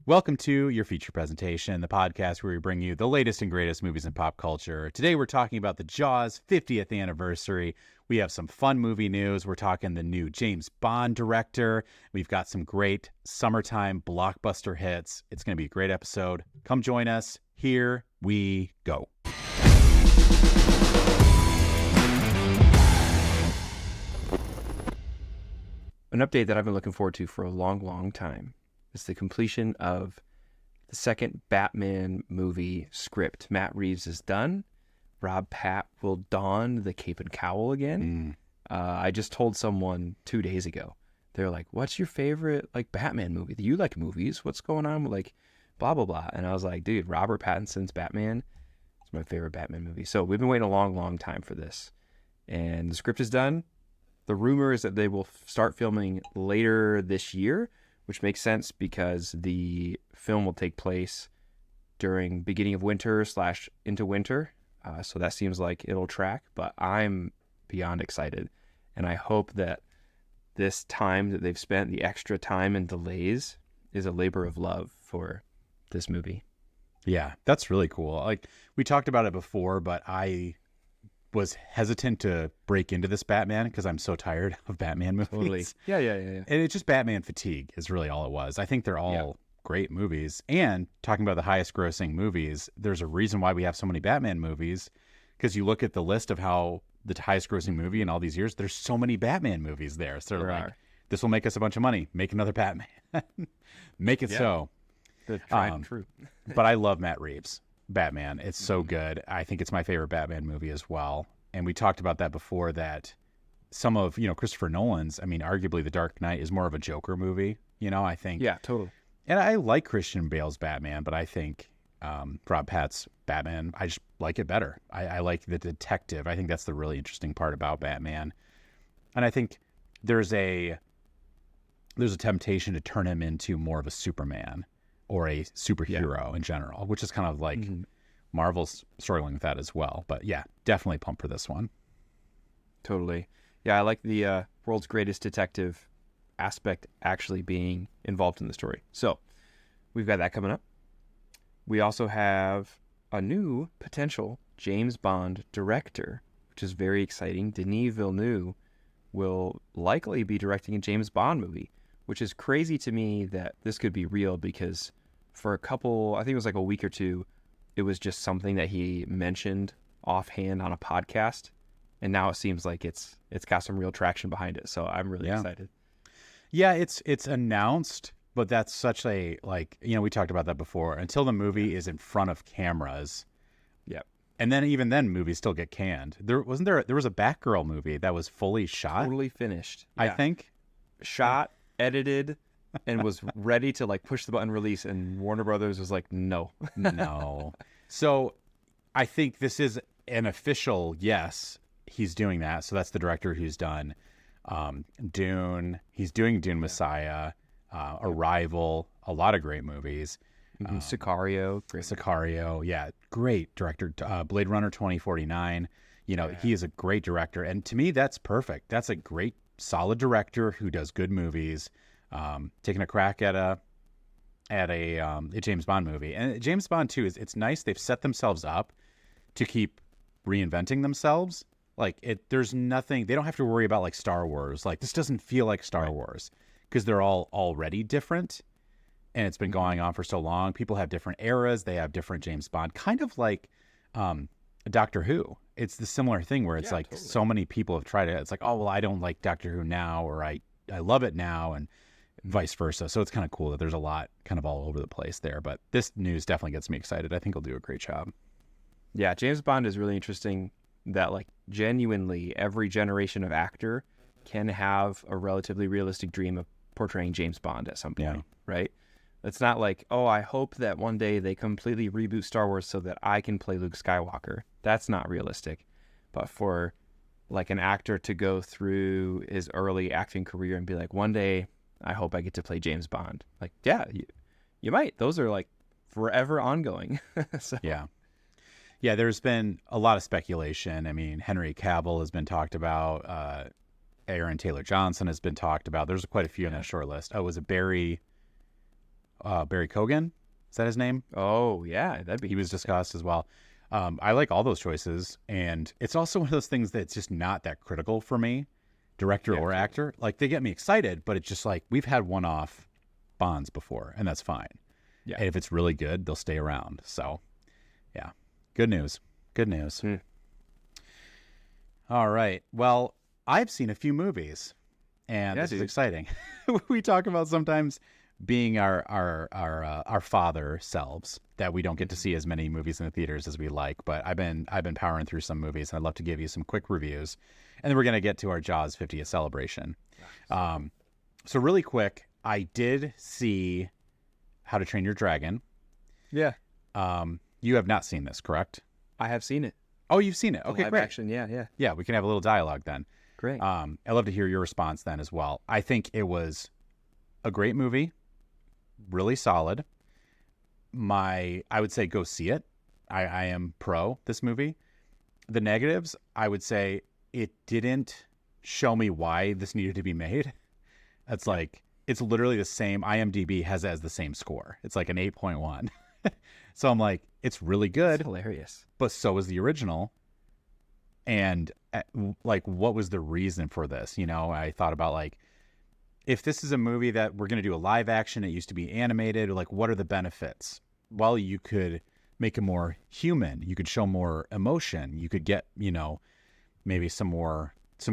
Welcome to your feature presentation, the podcast where we bring you the latest and greatest movies in pop culture. Today we're talking about the Jaws 50th anniversary. We have some fun movie news. We're talking the new James Bond director. We've got some great summertime blockbuster hits. It's going to be a great episode. Come join us. Here we go. An update that I've been looking forward to for a long time is the completion of the second Batman movie script. Matt Reeves is done. Rob Pat will don the cape and cowl again. I just told someone 2 days ago. They're like, "What's your favorite Batman movie? You like movies? What's going on with blah blah blah?" And I was like, "Dude, Robert Pattinson's Batman is my favorite Batman movie." So we've been waiting a long time for this, and the script is done. The rumor is that they will start filming later this year, which makes sense because the film will take place during beginning of winter / into winter. So that seems like it'll track, but I'm beyond excited. And I hope that this time that they've spent, the extra time and delays, is a labor of love for this movie. Yeah, that's really cool. We talked about it before, but I was hesitant to break into this Batman because I'm so tired of Batman movies. Totally. Yeah. And it's just Batman fatigue is really all it was. I think they're all great movies. And talking about the highest grossing movies, there's a reason why we have so many Batman movies, because you look at the list of how the highest grossing movie in all these years, there's so many Batman movies there. So they're like, this will make us a bunch of money. Make another Batman. Make it so. The tried and true. But I love Matt Reeves. Batman. It's so good. I think it's my favorite Batman movie as well. And we talked about that before, that some of, Christopher Nolan's, arguably The Dark Knight is more of a Joker movie, I think. Yeah, totally. And I like Christian Bale's Batman, but I think Rob Pat's Batman, I just like it better. I like the detective. I think that's the really interesting part about Batman. And I think there's a temptation to turn him into more of a Superman or a superhero in general, which is kind of like Marvel's struggling with that as well. But yeah, definitely pumped for this one. Totally. Yeah, I like the world's greatest detective aspect actually being involved in the story. So we've got that coming up. We also have a new potential James Bond director, which is very exciting. Denis Villeneuve will likely be directing a James Bond movie, which is crazy to me that this could be real, because for I think it was a week or two, it was just something that he mentioned offhand on a podcast, and now it seems like it's got some real traction behind it. So I'm really excited. Yeah, it's announced, but that's such a we talked about that before. Until the movie is in front of cameras, and then even then movies still get canned. There was a Batgirl movie that was fully shot, totally finished. I think shot, edited, and was ready to push the button release, and Warner Brothers was like, no. So I think this is an official yes, he's doing that. So that's the director who's done Dune. He's doing Dune Messiah, Arrival, a lot of great movies. Sicario, great director. Blade Runner 2049. He is a great director, and to me that's perfect. That's a great solid director who does good movies. Taking a crack at a James Bond movie. And James Bond too, it's nice they've set themselves up to keep reinventing themselves. There's nothing, they don't have to worry about Star Wars. This doesn't feel like Star Wars, because they're all already different, and it's been going on for so long. People have different eras, they have different James Bond, kind of like Doctor Who. It's the similar thing where it's totally. So many people have tried it. It's oh, well, I don't like Doctor Who now, or I love it now, and vice versa. So it's kind of cool that there's a lot kind of all over the place there. But this news definitely gets me excited. I think he'll do a great job. Yeah, James Bond is really interesting, that genuinely every generation of actor can have a relatively realistic dream of portraying James Bond at some point, right? It's not oh, I hope that one day they completely reboot Star Wars so that I can play Luke Skywalker. That's not realistic. But for an actor to go through his early acting career and be one day I hope I get to play James Bond. You might. Those are forever ongoing. So. Yeah, there's been a lot of speculation. Henry Cavill has been talked about. Aaron Taylor Johnson has been talked about. There's quite a few on that short list. Oh, was it Barry? Barry Kogan. Is that his name? Oh yeah, that'd be. He was discussed as well. I like all those choices, and it's also one of those things that's just not that critical for me, director or actor. Like they get me excited, but it's just like we've had one-off Bonds before, and that's fine. Yeah. And if it's really good, they'll stay around. So, yeah, good news. Good news. All right. Well, I've seen a few movies, and this is exciting. We talk about sometimes being our father selves that we don't get to see as many movies in the theaters as we like. But I've been powering through some movies, and I'd love to give you some quick reviews, and then we're gonna get to our Jaws 50th celebration. So really quick, I did see How to Train Your Dragon. Yeah. You have not seen this, correct? I have seen it. Oh, you've seen it. Okay, live great. action. Yeah. Yeah, we can have a little dialogue then. Great. I'd love to hear your response then as well. I think it was a great movie, really solid. I would say go see it. I am pro this movie. The negatives, I would say it didn't show me why this needed to be made. It's like, it's literally the same. IMDb has it as the same score. It's like an 8.1. So I'm like, it's really good. It's hilarious. But so was the original. And like, what was the reason for this? You know, I thought about like, if this is a movie that we're going to do a live action, it used to be animated, like what are the benefits? Well, you could make it more human. You could show more emotion. You could get, you know, maybe some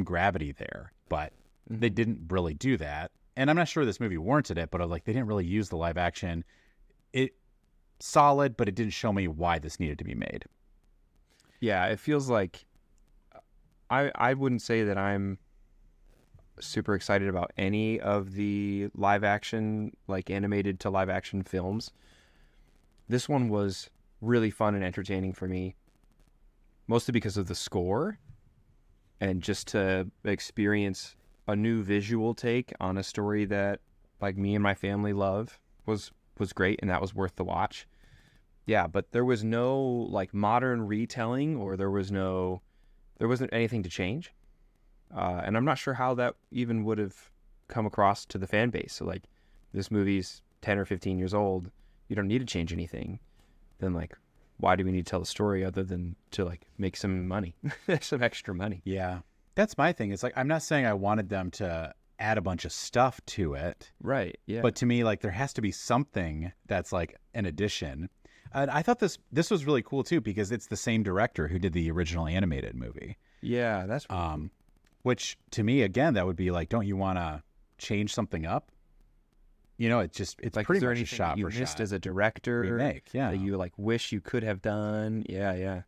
gravity there, but they didn't really do that. And I'm not sure this movie warranted it, but like, they didn't really use the live action. It solid, but it didn't show me why this needed to be made. Yeah, it feels like I wouldn't say that I'm super excited about any of the live action, like animated to live action films. This one was really fun and entertaining for me, mostly because of the score and just to experience a new visual take on a story that like me and my family love was great, and that was worth the watch. Yeah, but there was no like modern retelling, or there wasn't anything to change. And I'm not sure how that even would have come across to the fan base. So like, this movie's 10 or 15 years old. You don't need to change anything. Then like, why do we need to tell the story other than to like make some money, some extra money? Yeah, that's my thing. It's like, I'm not saying I wanted them to add a bunch of stuff to it. Right. Yeah. But to me, like, there has to be something that's like an addition. And I thought this was really cool too, because it's the same director who did the original animated movie. Yeah, that's which to me, again, that would be like, don't you want to change something up? You know, it's like, pretty much a shot you for missed shot as a director remake. Yeah, that you like wish you could have done. Yeah.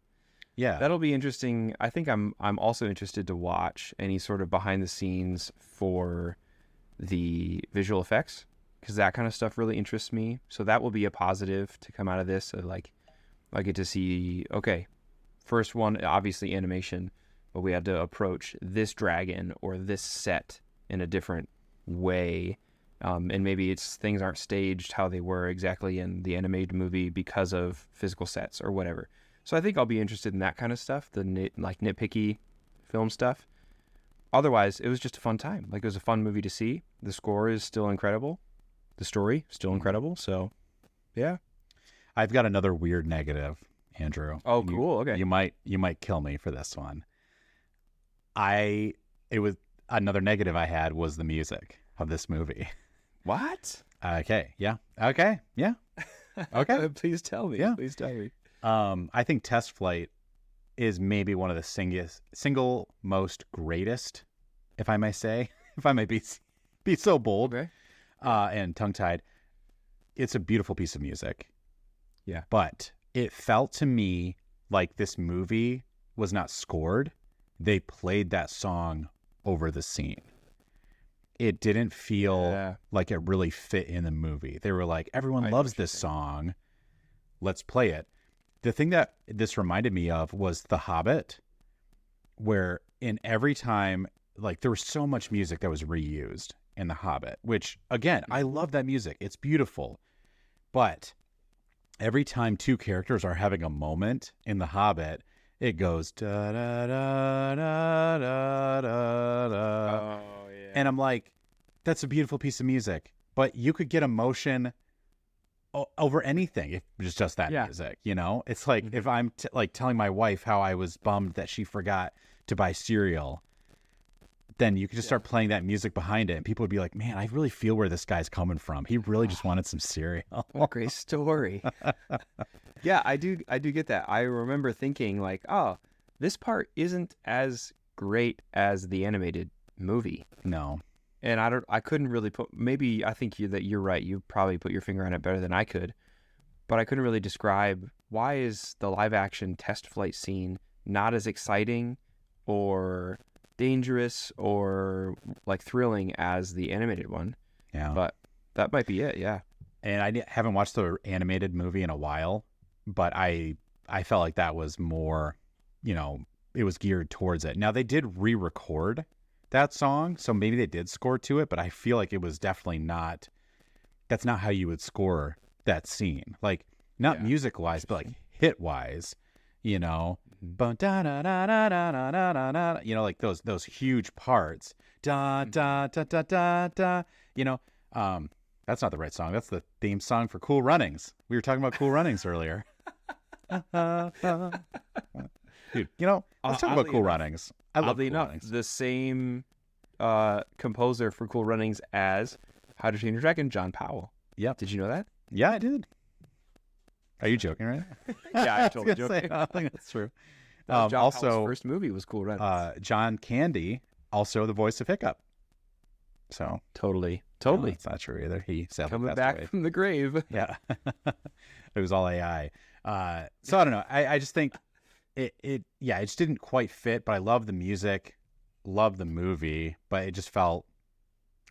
Yeah, that'll be interesting. I think I'm also interested to watch any sort of behind the scenes for the visual effects, because that kind of stuff really interests me. So that will be a positive to come out of this. So like, I get to see, okay, first one, obviously animation, but we had to approach this dragon or this set in a different way. And maybe things aren't staged how they were exactly in the animated movie because of physical sets or whatever. So I think I'll be interested in that kind of stuff, the nitpicky film stuff. Otherwise, it was just a fun time. Like, it was a fun movie to see. The score is still incredible. The story, still incredible. So, yeah. I've got another weird negative, Andrew. Oh, cool. Okay. You might kill me for this one. It was another negative I had was the music of this movie. What? Okay. Yeah. Okay. Yeah. Okay. Please tell me. Yeah. Please tell me. I think Test Flight is maybe one of the single most greatest, if I may say, if I may be so bold, Okay. And tongue-tied. It's a beautiful piece of music. Yeah. But it felt to me like this movie was not scored. They played that song over the scene. It didn't feel like it really fit in the movie. They were like, everyone loves this song. Let's play it. The thing that this reminded me of was The Hobbit, where in every time, like, there was so much music that was reused in The Hobbit, which, again, I love that music. It's beautiful. But every time two characters are having a moment in The Hobbit, it goes da da da da da da da. Oh, yeah. And I'm like, that's a beautiful piece of music. But you could get emotion over anything if it's just that Yeah. music, you know? It's like if I'm like telling my wife how I was bummed that she forgot to buy cereal, then you could just start playing that music behind it, and people would be like, man, I really feel where this guy's coming from. He really just wanted some cereal. What a great story. Yeah, I do get that. I remember thinking like, oh, this part isn't as great as the animated movie. No. And I couldn't really put, maybe I think you're right. You probably put your finger on it better than I could, but I couldn't really describe why is the live action test flight scene not as exciting or dangerous or like thrilling as the animated one. Yeah. But that might be it. Yeah. And I haven't watched the animated movie in a while, but I felt like that was more, you know, it was geared towards it. Now they did re-record that song, so maybe they did score to it, but I feel like it was definitely not, that's not how you would score that scene. Like not music wise, but like hit wise, you know, you know, like those huge parts, da da da da da da, you know, that's not the right song. That's the theme song for Cool Runnings. We were talking about Cool Runnings earlier. Dude, you know, let's talk about Cool Runnings. I love Cool Runnings. The same composer for Cool Runnings as How to Train Your Dragon, John Powell. Yep. Did you know that? Yeah, I did. Are you joking, right? Yeah, I'm totally joking. I don't think that's true. John also, Powell's first movie was Cool Runnings. John Candy, also the voice of Hiccup. So totally. no, that's not true either. He sadly Coming passed back away. from the grave. Yeah, it was all AI. So I don't know. I just think it just didn't quite fit. But I love the music, love the movie, but it just felt,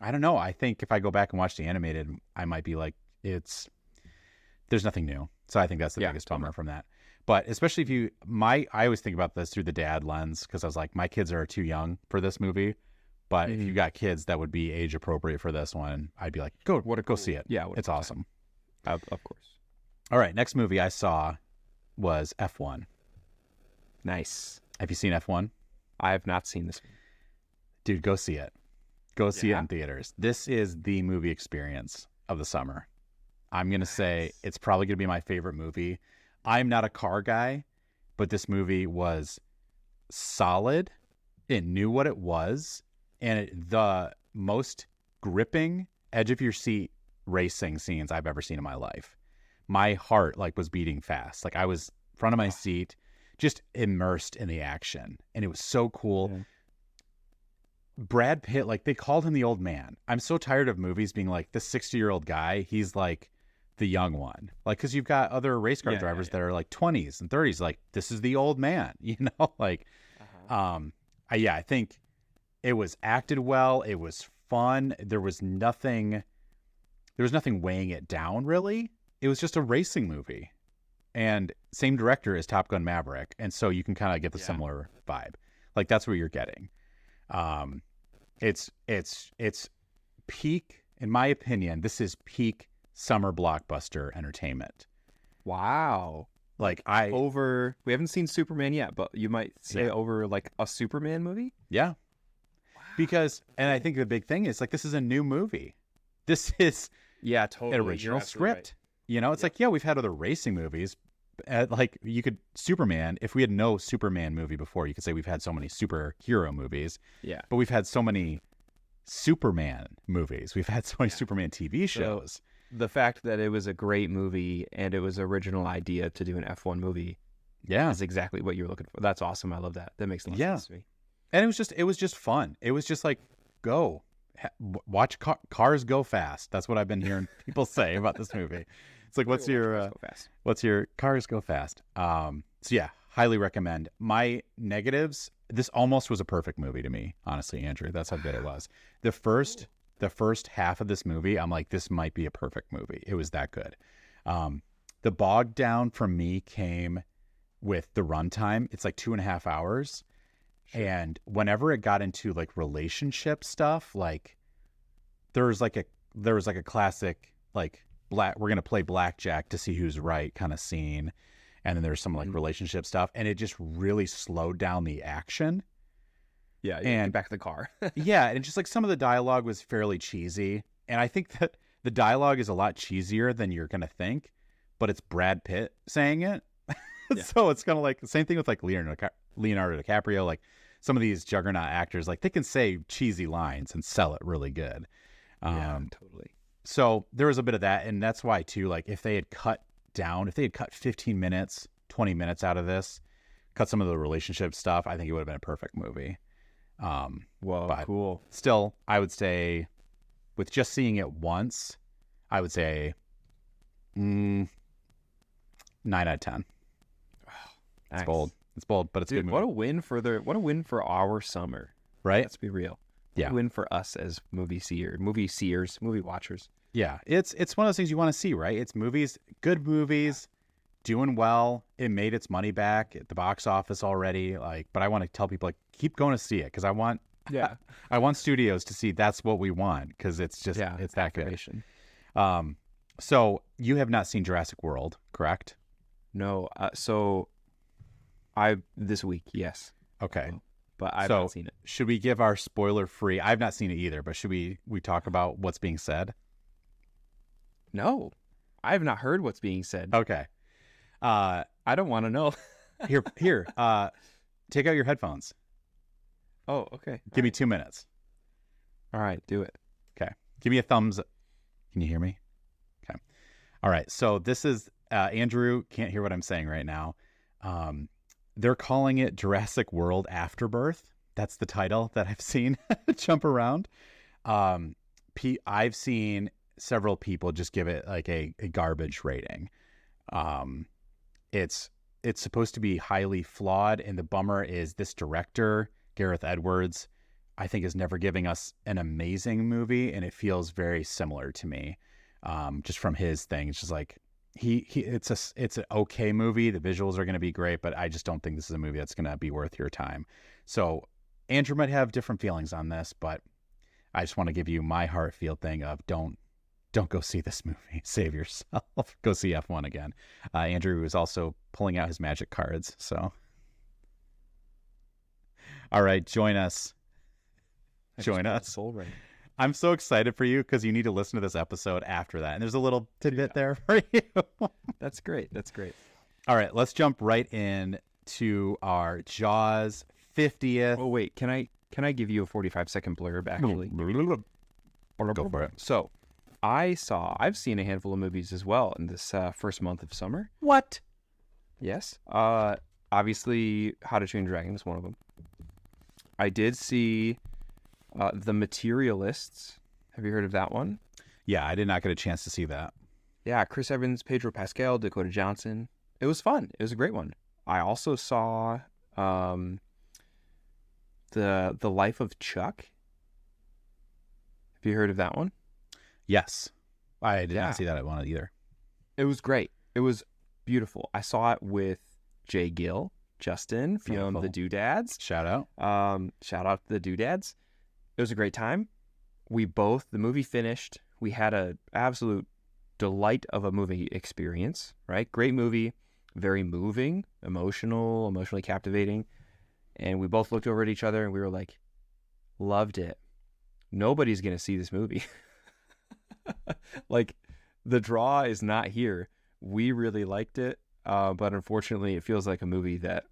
I don't know. I think if I go back and watch the animated, I might be like, there's nothing new. So I think that's the biggest bummer from that. But especially if I always think about this through the dad lens, because I was like, my kids are too young for this movie. But if you got kids that would be age appropriate for this one, I'd be like, go see it. Yeah, it's awesome. Of course. All right, next movie I saw was F1. Nice. Have you seen F1? I have not seen this one. Dude, go see it. Go see it in theaters. This is the movie experience of the summer. I'm going to say it's probably going to be my favorite movie. I'm not a car guy, but this movie was solid. It knew what it was. And the most gripping edge of your seat racing scenes I've ever seen in my life. My heart was beating fast. Like I was front of my seat, just immersed in the action. And it was so cool. Yeah. Brad Pitt, they called him the old man. I'm so tired of movies being like the 60-year-old guy. He's like the young one. Because you've got other race car drivers that are like 20s and 30s. Like, this is the old man, you know? I think it was acted well. It was fun. There was nothing weighing it down, really. It was just a racing movie. And same director as Top Gun Maverick. And so you can kind of get the similar vibe. That's what you're getting. It's peak, in my opinion, this is peak summer blockbuster entertainment. Wow. We haven't seen Superman yet, but you might say over a Superman movie? Yeah. Wow. Because, and I think the big thing is this is a new movie. This is totally an original script. Right. You know, it's we've had other racing movies. Superman, if we had no Superman movie before, you could say we've had so many superhero movies. Yeah. But we've had so many Superman movies. We've had so many Superman TV shows. So the fact that it was a great movie and it was an original idea to do an F1 movie is exactly what you're looking for. That's awesome. I love that. That makes a lot of sense to me. And it was just fun. It was just go. Watch cars go fast. That's what I've been hearing people say about this movie. It's what's your cars go fast? Highly recommend. My negatives, this almost was a perfect movie to me, honestly, Andrew. That's how good it was. The first half of this movie, I'm like, this might be a perfect movie. It was that good. The bog down from me came with the runtime. It's 2.5 hours. Sure. And whenever it got into relationship stuff, there was a classic we're gonna play blackjack to see who's right kind of scene, and then there's some relationship stuff, and it just really slowed down the action. Yeah, and back to the car. Yeah, and just some of the dialogue was fairly cheesy, and I think that The dialogue is a lot cheesier than you're gonna think, but it's Brad Pitt saying it. Yeah. So it's kind of like the same thing with like Leonardo DiCaprio. Like some of these juggernaut actors, like they can say cheesy lines and sell it really good. Yeah, totally. So there was a bit of that, and that's why too. Like if they had cut 15 minutes, 20 minutes out of this, cut some of the relationship stuff, I think it would have been a perfect movie. Whoa, But cool. still, I would say, with just seeing it once, I would say 9 out of 10. It's Nice. bold. It's bold, but it's a good Dude, movie. what a win for our summer. Right? Let's be real. Yeah. What a win for us as movie seers, movie watchers. Yeah. It's one of those things you want to see, right? It's movies, good movies, doing well. It made its money back at the box office already. Like, but I want to tell people like keep going to see it because I want studios to see that's what we want because it's just it's that Activation. good. So you have not seen Jurassic World, correct? No, this week, yes. Okay. But I've not seen it. Should we give our spoiler free? I've not seen it either, but should we talk about what's being said? No, I have not heard what's being said. Okay. I don't want to know. Here. Take out your headphones. Oh, okay. Give me 2 minutes. All right, do it. Okay. Give me a thumbs. Can you hear me? Okay. All right. So this is Andrew can't hear what I'm saying right now. They're calling it Jurassic World Afterbirth. That's the title that I've seen jump around. I've seen several people just give it like a garbage rating. It's supposed to be highly flawed, and the bummer is this director, Gareth Edwards, I think is never giving us an amazing movie, and it feels very similar to me, just from his thing. It's just like it's an okay movie. The visuals are going to be great, but I just don't think this is a movie that's going to be worth your time. So Andrew might have different feelings on this, but I just want to give you my heart feel thing of don't go see this movie. Save yourself. Go see F1 again. Andrew is also pulling out his magic cards. So, all right, join us. Join us. Soul Ring. I'm so excited for you because you need to listen to this episode after that. And there's a little tidbit there for you. That's great. That's great. All right, let's jump right in to our Jaws 50th. Oh wait, can I give you a 45-second blurb actually? Go for it. So, I've seen a handful of movies as well in this first month of summer. What? Yes. Obviously, How to Train Your Dragon is one of them. I did see The Materialists. Have you heard of that one? Yeah, I did not get a chance to see that. Yeah, Chris Evans, Pedro Pascal, Dakota Johnson. It was fun. It was a great one. I also saw The Life of Chuck. Have you heard of that one? Yes. I did not see that one either. It was great. It was beautiful. I saw it with Jay Gill, Justin from the Doodads. Shout out. Shout out to the Doodads. It was a great time. The movie finished. We had an absolute delight of a movie experience, right? Great movie, very moving, emotionally captivating. And we both looked over at each other and we were like, loved it. Nobody's going to see this movie. Like, the draw is not here. We really liked it, but unfortunately, it feels like a movie that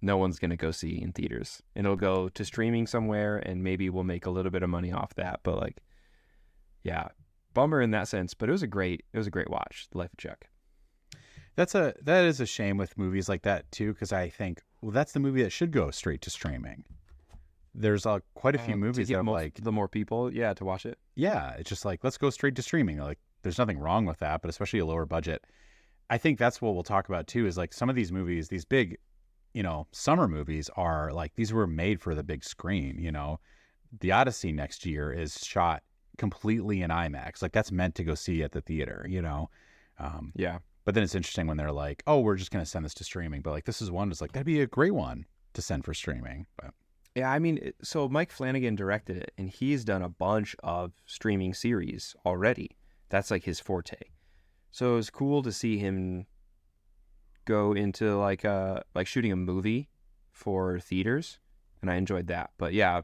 no one's going to go see in theaters. And it'll go to streaming somewhere, and maybe we'll make a little bit of money off that. But, like, yeah, bummer in that sense. But it was a great watch, The Life of Chuck. That is a shame with movies like that, too, because I think, well, that's the movie that should go straight to streaming. There's quite a few movies that like the more people, to watch it. Yeah, it's just like, let's go straight to streaming. Like, there's nothing wrong with that, but especially a lower budget. I think that's what we'll talk about too, is like some of these movies, these big, summer movies are like, these were made for the big screen. The Odyssey next year is shot completely in IMAX. Like, that's meant to go see at the theater, Yeah. But then it's interesting when they're like, oh, we're just going to send this to streaming. But like, this is one that's like, that'd be a great one to send for streaming. But yeah, I mean, so Mike Flanagan directed it, and he's done a bunch of streaming series already. That's like his forte. So it was cool to see him go into like shooting a movie for theaters, and I enjoyed that. But yeah,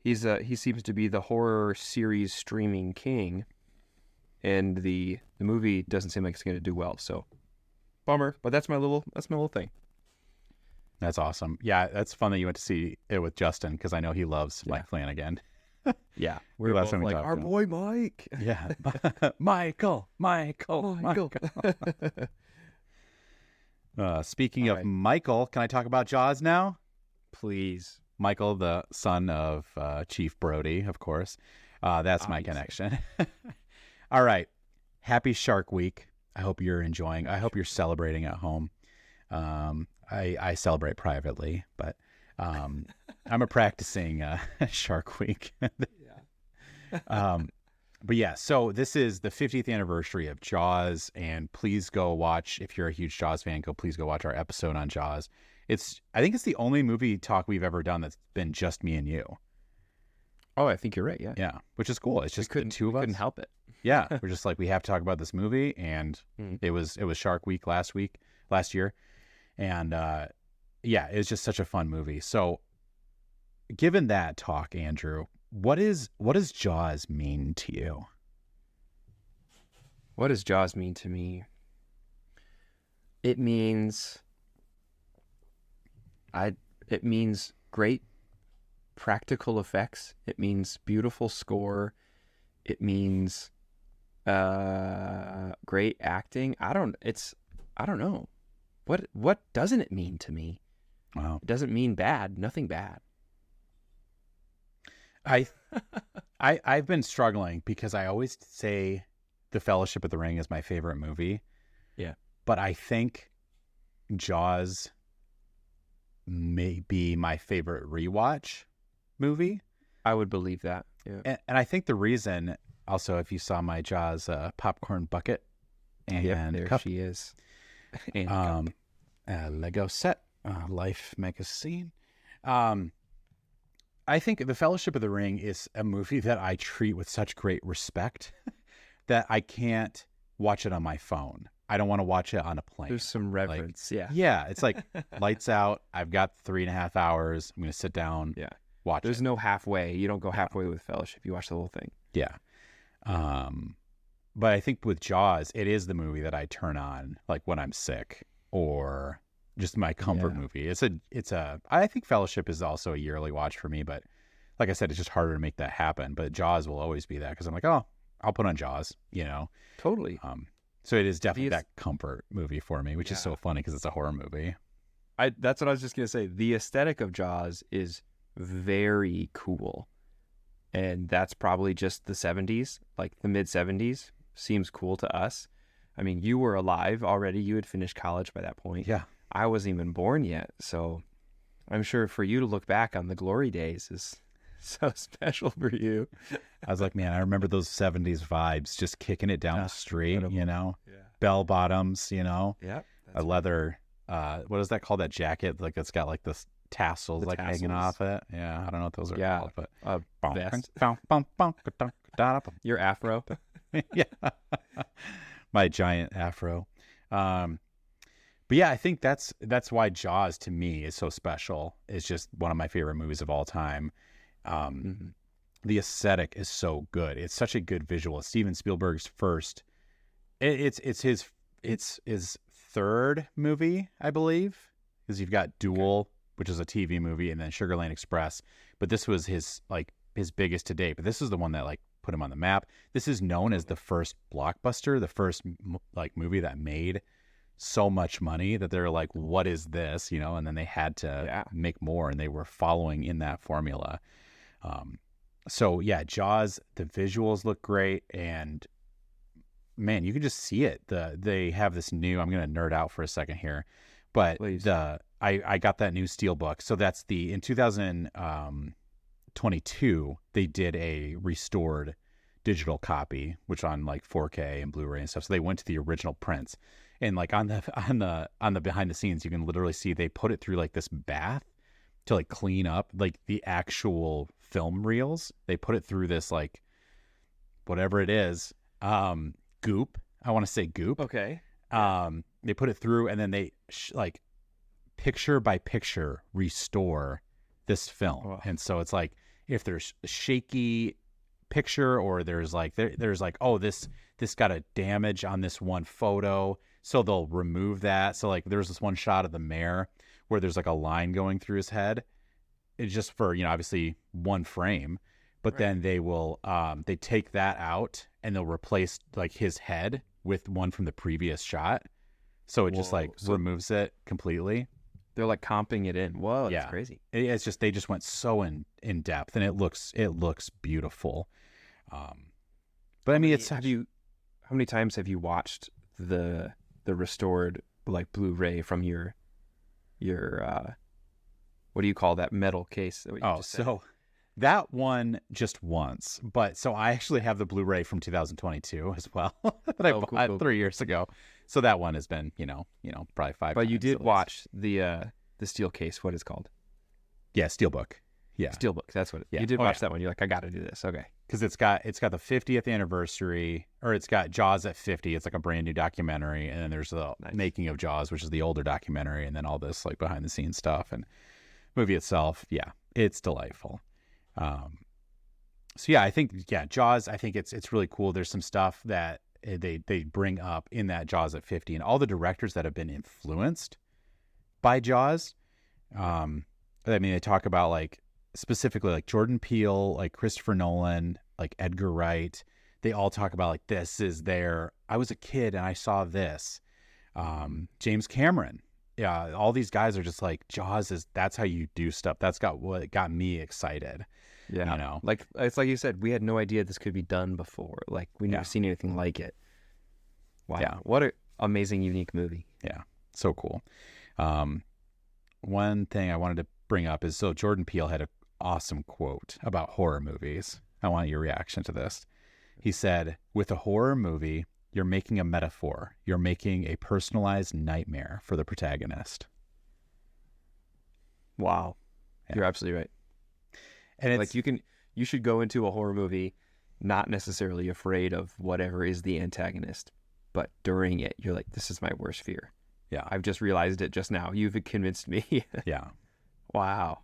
he seems to be the horror series streaming king. and the movie doesn't seem like it's going to do well. So bummer, but that's my little thing. That's awesome. Yeah, that's fun that you went to see it with Justin because I know he loves Mike Flanagan. Yeah, we're last both time we like talked our to him. boy Mike. Yeah, Michael. Speaking All of right. Michael, can I talk about Jaws now? Please. Michael, the son of Chief Brody, of course. That's my Obviously. connection. All right. Happy Shark Week. I hope you're enjoying. I hope you're celebrating at home. I celebrate privately, but I'm a practicing Shark Week. But yeah, so this is the 50th anniversary of Jaws, and please go watch, if you're a huge Jaws fan, please go watch our episode on Jaws. I think it's the only movie talk we've ever done that's been just me and you. Oh, I think you're right. Yeah. Yeah, which is cool. It's just the two of us. Couldn't help it. Yeah, we're just like, we have to talk about this movie, and it was Shark Week last year, and yeah, it was just such a fun movie. So, given that talk, Andrew, what does Jaws mean to you? What does Jaws mean to me? It means it means great practical effects. It means beautiful score. It means great acting. I don't know. What doesn't it mean to me? Wow. It doesn't mean bad. Nothing bad. I've been struggling because I always say The Fellowship of the Ring is my favorite movie. Yeah. But I think Jaws may be my favorite rewatch movie. I would believe that. Yeah. And I think the reason, also, if you saw my Jaws popcorn bucket and there cup, she is. And Lego set, Life magazine. I think The Fellowship of the Ring is a movie that I treat with such great respect that I can't watch it on my phone. I don't want to watch it on a plane. There's some reverence. Yeah, it's like lights out. I've got 3.5 hours. I'm going to sit down. Yeah. Watch There's it. no halfway. You don't go halfway with Fellowship. You watch the whole thing. Yeah. But I think with Jaws, it is the movie that I turn on like when I'm sick or just my comfort movie. I think Fellowship is also a yearly watch for me, but like I said, it's just harder to make that happen. But Jaws will always be that because I'm like, oh, I'll put on Jaws, Totally. So it is definitely that comfort movie for me, which is so funny because it's a horror movie. That's what I was just gonna say. The aesthetic of Jaws is very cool, and that's probably just the 70s, like the mid 70s. Seems cool to us. I mean, you were alive already. You had finished college by that point. Yeah. I wasn't even born yet, so I'm sure for you to look back on the glory days is so special for you. I was like, man, I remember those 70s vibes, just kicking it down the street, incredible. bell bottoms, Yeah. a leather, what is that called? That jacket, like it's got like this tassels The like hanging off it. Yeah, I don't know what those are called, but vest. Your afro. Yeah, my giant afro. But yeah, I think that's why Jaws to me is so special. It's just one of my favorite movies of all time. The aesthetic is so good. It's such a good visual. Steven Spielberg's first. It's his third movie, I believe, because you've got Duel, which is a TV movie, and then Sugar Land Express. But this was his biggest to date. But this is the one that like put him on the map. This is known as the first blockbuster, the first like movie that made so much money that they're like, what is this? And then they had to make more, and they were following in that formula. So yeah, Jaws, the visuals look great, and man, you can just see it. They have this new, I'm going to nerd out for a second here, but Please. I got that new Steelbook. So that's in 2022, they did a restored digital copy, which on like 4K and Blu-ray and stuff. So they went to the original prints, and like on the behind the scenes, you can literally see they put it through like this bath to like clean up like the actual film reels. They put it through this like whatever it is, goop. I want to say goop. Okay. They put it through, and then they like picture by picture restore this film. Oh. And so it's like if there's shaky picture, or there's like there's like, oh, this got a damage on this one photo, so they'll remove that. So like there's this one shot of the mayor where there's like a line going through his head. It's just for, obviously one frame, but Right. then they will they take that out and they'll replace like his head with one from the previous shot. So it just like Whoa. So removes it completely. they're like comping it in. Whoa, that's Yeah. crazy. It's just they just went so in depth, and it looks beautiful. But I mean, it's How many times have you watched the restored like Blu-ray from your what do you call that metal case that you just said? so that one just once, but so I actually have the Blu-ray from 2022 as well that I bought Cool. 3 years ago. So that one has been, probably 5 But times you at did least. watch the steel case. What is it called? Yeah, Steelbook. Yeah, Steelbook. That's what Yeah. you did Oh, watch yeah. that one. You're like, I got to do this. Okay. because it's got the 50th anniversary, or it's got Jaws at 50. It's like a brand new documentary, and then there's the Nice. making of Jaws, which is the older documentary, and then all this like behind the scenes stuff and movie itself. Yeah, it's delightful. So yeah, I think Jaws. I think it's really cool. There's some stuff that they bring up in that Jaws at 50, and all the directors that have been influenced by Jaws. I mean, they talk about like specifically like Jordan Peele, like Christopher Nolan, like Edgar Wright. They all talk about like, this is their, I was a kid and I saw this. James Cameron. Yeah, all these guys are just like, Jaws that's how you do stuff. That's what got me excited. Yeah. Like it's like you said, we had no idea this could be done before. Like we never seen anything like it. Wow. Yeah. What an amazing, unique movie. Yeah. So cool. One thing I wanted to bring up is, so Jordan Peele had an awesome quote about horror movies. I want your reaction to this. He said, with a horror movie, you're making a metaphor. You're making a personalized nightmare for the protagonist. Wow. Yeah. You're absolutely right. And it's Like you should go into a horror movie not necessarily afraid of whatever is the antagonist, but during it, you're like, this is my worst fear. yeah, I've just realized it just now. You've convinced me. yeah, Wow.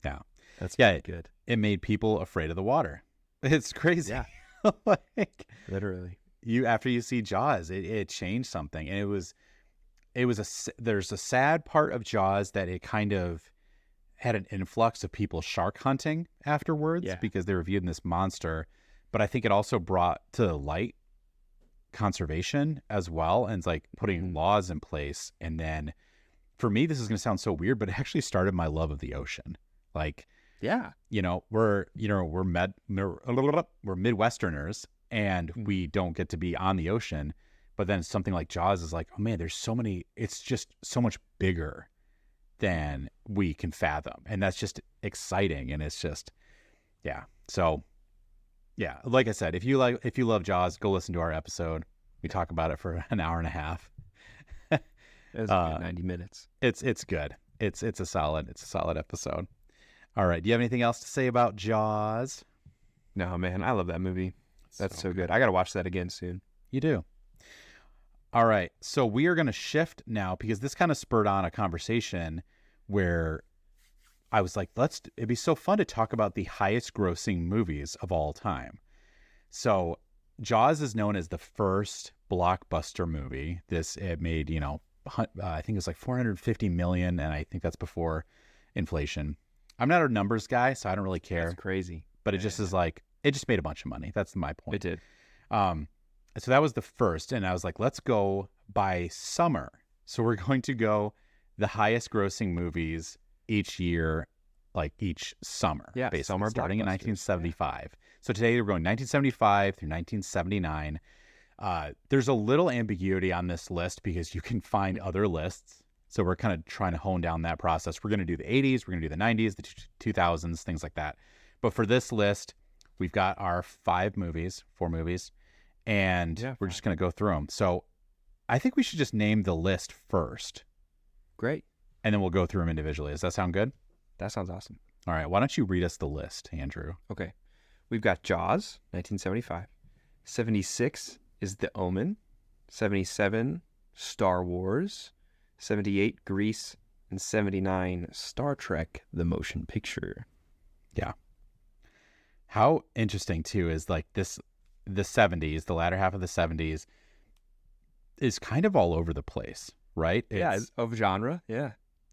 yeah. That's Yeah, good. It made people afraid of the water. It's crazy. Yeah. Like, Literally. after you see Jaws, it changed something, and there's a sad part of Jaws that it kind of had an influx of people shark hunting afterwards, Yeah. because they were viewing this monster. But I think it also brought to light conservation as well, and it's like putting laws in place. And then for me, this is going to sound so weird, but it actually started my love of the ocean. Like, Yeah. we're Midwesterners, and we don't get to be on the ocean. But then something like Jaws is like, oh man, it's just so much bigger than we can fathom. And that's just exciting. And it's just, yeah. So yeah, like I said, if you love Jaws, go listen to our episode. We talk about it for an hour and a half. It was a good 90 minutes. It's good. It's a solid episode. All right. Do you have anything else to say about Jaws? No, man, I love that movie. That's so good. I got to watch that again soon. You do. All right. So we are going to shift now, because this kind of spurred on a conversation where I was like, it'd be so fun to talk about the highest grossing movies of all time. So Jaws is known as the first blockbuster movie. It made, I think it was like 450 million. And I think that's before inflation. I'm not a numbers guy, so I don't really care. That's crazy. But it just is like, it just made a bunch of money. That's my point. It did. So that was the first, and I was like, let's go by summer. So we're going to go the highest grossing movies each year, like each summer. Yeah, basically, summer starting in blockbusters. 1975. So today we're going 1975 through 1979. There's a little ambiguity on this list because you can find other lists. So we're kind of trying to hone down that process. We're going to do the 80s, we're going to do the 90s, the 2000s, things like that. But for this list, we've got our 4 movies, and we're just going to go through them. So I think we should just name the list first. Great. And then we'll go through them individually. Does that sound good? That sounds awesome. All right. Why don't you read us the list, Andrew? Okay. We've got Jaws, 1975. 76 is The Omen. 77, Star Wars. 78, Grease. And 79, Star Trek, the motion picture. Yeah. How interesting too is like this, the 70s, the latter half of the 70s is kind of all over the place, right? Yeah, It's of genre. Yeah.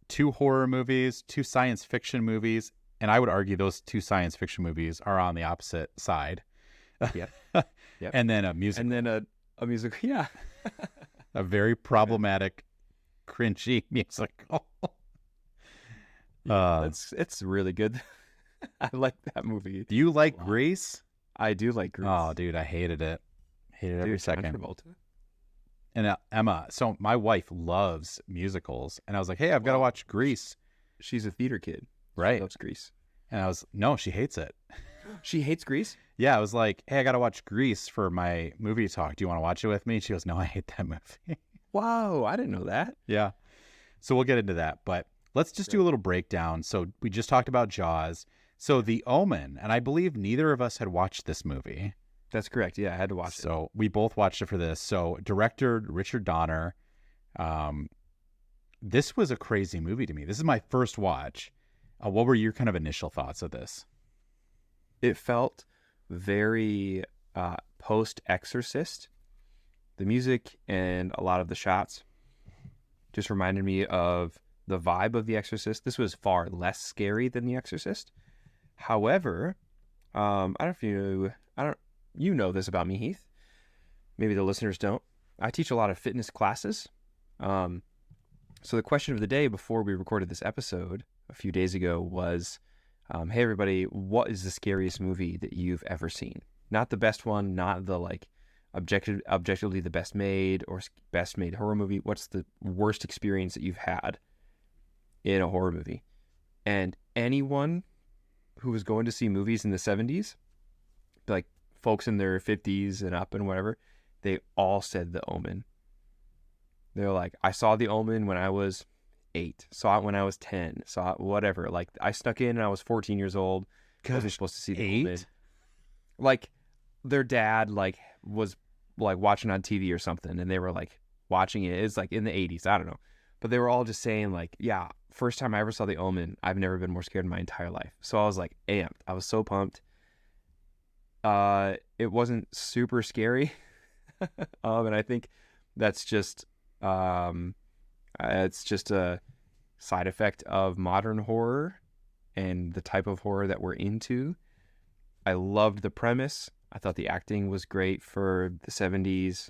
2 horror movies, 2 science fiction movies, and I would argue those 2 science fiction movies are on the opposite side. Yep. Yep. And then a music, And then a music. Yeah. a very problematic, cringy musical. It's really good. I like that movie. Do you like a lot. Grease? I do like Grease. Oh, dude, I hated it. Hated every Dude, John second. Travolta. And Emma, so my wife loves musicals, and I was like, "Hey, I've got to Wow. watch Grease." She's a theater kid. She Right. loves Grease. And I was, no, she hates it. She hates Grease? Yeah, I was like, "Hey, I got to watch Grease for my movie talk. Do you want to watch it with me?" She goes, "No, I hate that movie." Wow, I didn't know that. Yeah. So we'll get into that, but let's just do a little breakdown. So we just talked about Jaws. So The Omen, and I believe neither of us had watched this movie. That's correct. Yeah, I had to watch it. So we both watched it for this. So director Richard Donner. This was a crazy movie to me. This is my first watch. What were your kind of initial thoughts of this? It felt very post-Exorcist. The music and a lot of the shots just reminded me of the vibe of The Exorcist. This was far less scary than The Exorcist. However, I don't know if you know this about me, Heath. Maybe the listeners don't. I teach a lot of fitness classes. So the question of the day before we recorded this episode a few days ago was, hey everybody, what is the scariest movie that you've ever seen? Not the best one, not the like objectively the best made or best made horror movie. What's the worst experience that you've had in a horror movie? And anyone who was going to see movies in the 70s, like folks in their 50s and up and whatever, they all said The Omen. They're like, I saw The Omen when I was 8, saw it when I was 10, saw it whatever. Like I snuck in and I was 14 years old. Wasn't supposed to see The Omen. Like their dad like was like watching on TV or something, and they were like watching it. It's like in the 80s, I don't know. But they were all just saying like, yeah, first time I ever saw The Omen, I've never been more scared in my entire life. So I was like amped. I was so pumped. It wasn't super scary. And I think that's just it's just a side effect of modern horror and the type of horror that we're into. I loved the premise. I thought the acting was great for the 70s,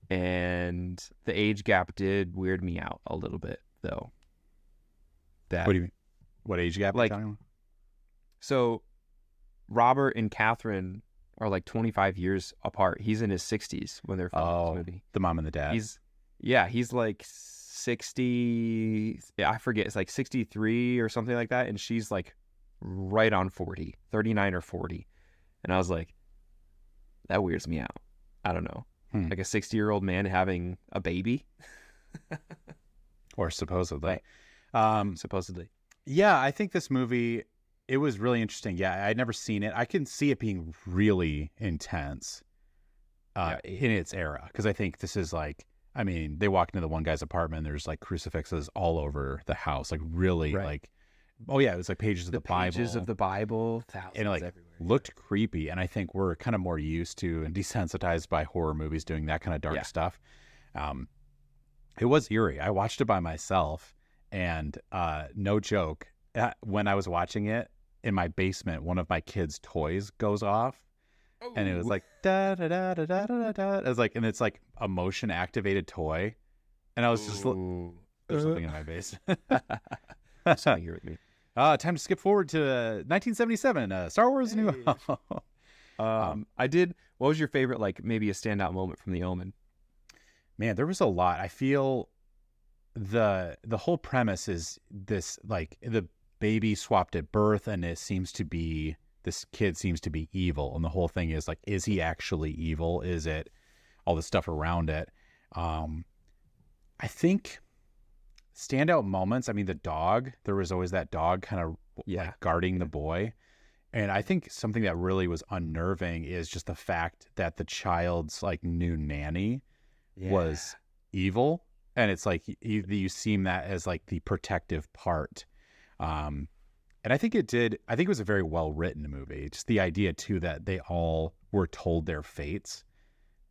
and the age gap did weird me out a little bit, though. What do you mean? What age gap? Like, are you talking about? So Robert and Catherine are like 25 years apart. He's in his 60s when they're filming this movie. The mom and the dad. He's like 60. Yeah, I forget. It's like 63 or something like that, and she's like right on 40, 39 or 40. And I was like, that weirds me out. I don't know. Like a 60-year-old man having a baby. Or supposedly. Supposedly. Yeah, I think this movie, it was really interesting. Yeah, I'd never seen it. I can see it being really intense in its era, because I think this is like, I mean, they walk into the one guy's apartment and there's like crucifixes all over the house, like really like, oh yeah, it was like pages of the Bible. Pages of the Bible, thousands and it, like, everywhere. Looked creepy, and I think we're kind of more used to and desensitized by horror movies doing that kind of dark stuff. It was eerie. I watched it by myself, and no joke, when I was watching it in my basement, one of my kids' toys goes off, and it was like da da da da da da da. It was like, and it's like a motion activated toy, and I was just there's something in my basement. Something here with me. Time to skip forward to 1977, Star Wars: New Hope. I did. What was your favorite, like maybe a standout moment from The Omen? Man, there was a lot. I feel the whole premise is this, like, the baby swapped at birth, and this kid seems to be evil, and the whole thing is like, is he actually evil? Is it all the stuff around it? I think standout moments, I mean, the dog, there was always that dog kind of like guarding the boy. And I think something that really was unnerving is just the fact that the child's like new nanny was evil. And it's like you seem that as like the protective part. And I think it was a very well written movie. Just the idea too that they all were told their fates.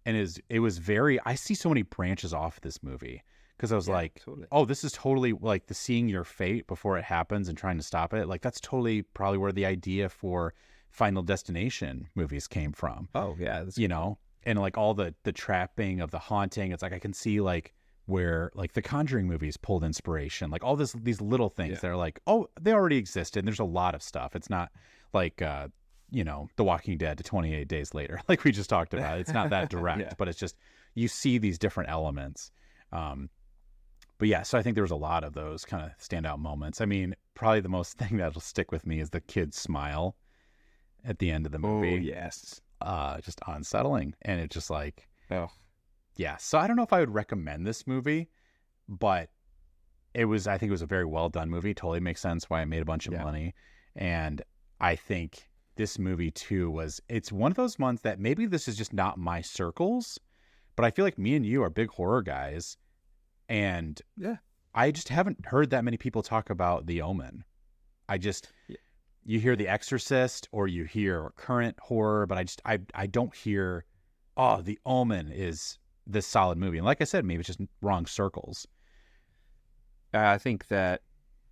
And it was very, I see so many branches off this movie because I was like, totally. oh, this is totally like the seeing your fate before it happens and trying to stop it. Like that's totally probably where the idea for Final Destination movies came from. Oh yeah, you know, and like all the trapping of the haunting. It's like I can see like where like the Conjuring movies pulled inspiration, like all these little things that are like, oh, they already existed. And there's a lot of stuff. It's not like you know, The Walking Dead to 28 Days Later, like we just talked about. It's not that direct, but it's just you see these different elements. But yeah, so I think there was a lot of those kind of standout moments. I mean, probably the most thing that'll stick with me is the kid's smile at the end of the movie. Oh yes, just unsettling, and it's just like, oh yeah. So I don't know if I would recommend this movie, but I think it was a very well done movie. Totally makes sense why it made a bunch of money, and I think this movie too it's one of those ones that maybe this is just not my circles, but I feel like me and you are big horror guys, and I just haven't heard that many people talk about The Omen. You hear The Exorcist or you hear current horror, but I don't hear, oh, The Omen is this solid movie. And like I said, maybe it's just wrong circles. I think that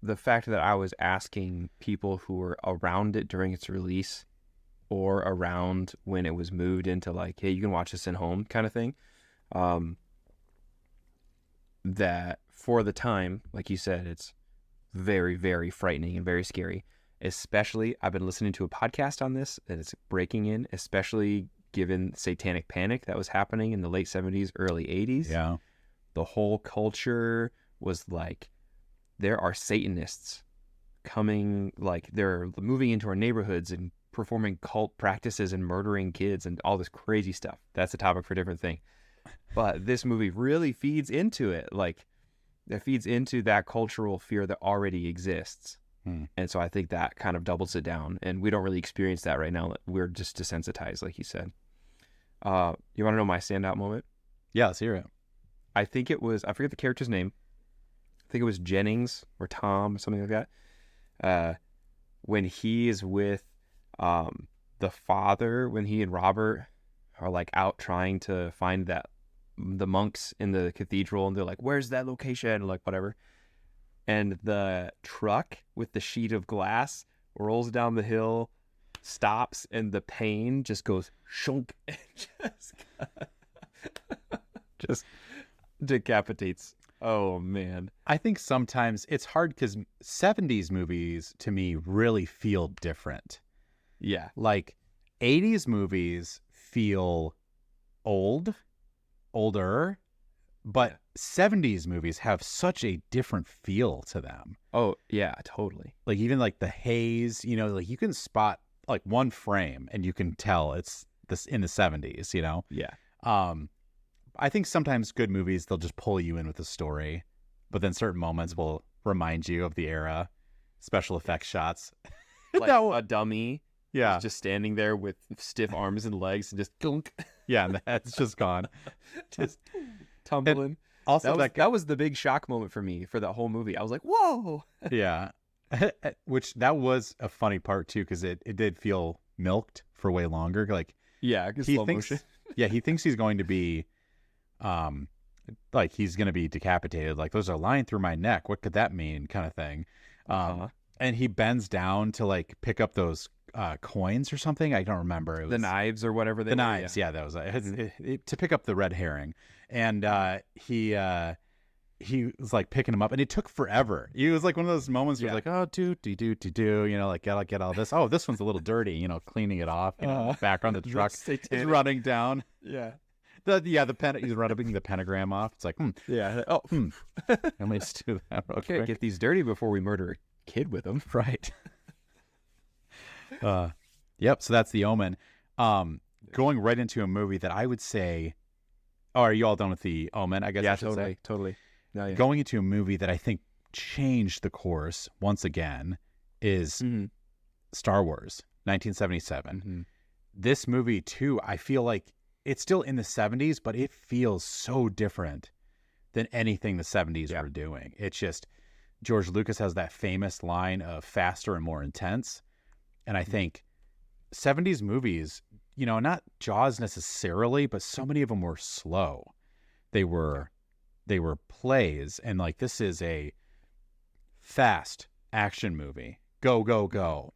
the fact that I was asking people who were around it during its release or around when it was moved into like, hey, you can watch this at home kind of thing, that for the time, like you said, it's very, very frightening and very scary. Especially, I've been listening to a podcast on this and it's breaking in, especially given satanic panic that was happening in the late 70s, early 80s. Yeah. The whole culture was like, there are Satanists coming, like they're moving into our neighborhoods and performing cult practices and murdering kids and all this crazy stuff. That's a topic for a different thing. But this movie really feeds into it. Like, it feeds into that cultural fear that already exists. And so I think that kind of doubles it down. And we don't really experience that right now. We're just desensitized, like you said. You want to know my standout moment? Yeah, let's hear it. I think it was, I forget the character's name. I think it was Jennings or Tom or something like that. When he is with the father, when he and Robert are like out trying to find the monks in the cathedral, and they're like, where's that location? Like, whatever. And the truck with the sheet of glass rolls down the hill, stops, and the pane just goes shunk and just decapitates. Oh, man. I think sometimes it's hard because 70s movies to me really feel different. Yeah. Like 80s movies feel older, but 70s movies have such a different feel to them. Oh, yeah, totally. Like even like the haze, you know, like you can spot like one frame and you can tell it's this in the 70s, you know? Yeah. I think sometimes good movies, they'll just pull you in with the story, but then certain moments will remind you of the era, special effects shots. Like a dummy. Yeah. Just standing there with stiff arms and legs and just gunk. Yeah, and the head's just gone. Just tumbling. And also, that was the big shock moment for me for that whole movie. I was like, whoa. Yeah. Which that was a funny part too, because it did feel milked for way longer. Like, yeah, slow motion. Yeah, he thinks he's going to be like he's going to be decapitated. Like, there's a line through my neck. What could that mean? Kind of thing. And he bends down to like pick up those coins or something. I don't remember. It was the knives or whatever they the were. knives. Yeah, that was to pick up the red herring. And he was like picking them up, and it took forever. It was like one of those moments where you're like, oh, do, you know, like gotta get all this. Oh, this one's a little dirty, you know, cleaning it off. You know, back on the truck is running down. Yeah. He's rubbing the pentagram off. It's like, Yeah. Oh. Let me just do that real quick. Get these dirty before we murder a kid with them. Right. Yep. So that's The Omen. Going right into a movie that I would say, oh, are you all done with The Omen? I guess. Yeah, I should say. Totally. No, yeah. Going into a movie that I think changed the course once again is Star Wars, 1977. This movie too, I feel like it's still in the 70s, but it feels so different than anything the 70s were doing. It's just George Lucas has that famous line of faster and more intense. And I think 70s movies, not Jaws necessarily, but so many of them were slow. They were plays, and like this is a fast action movie. Go, go, go.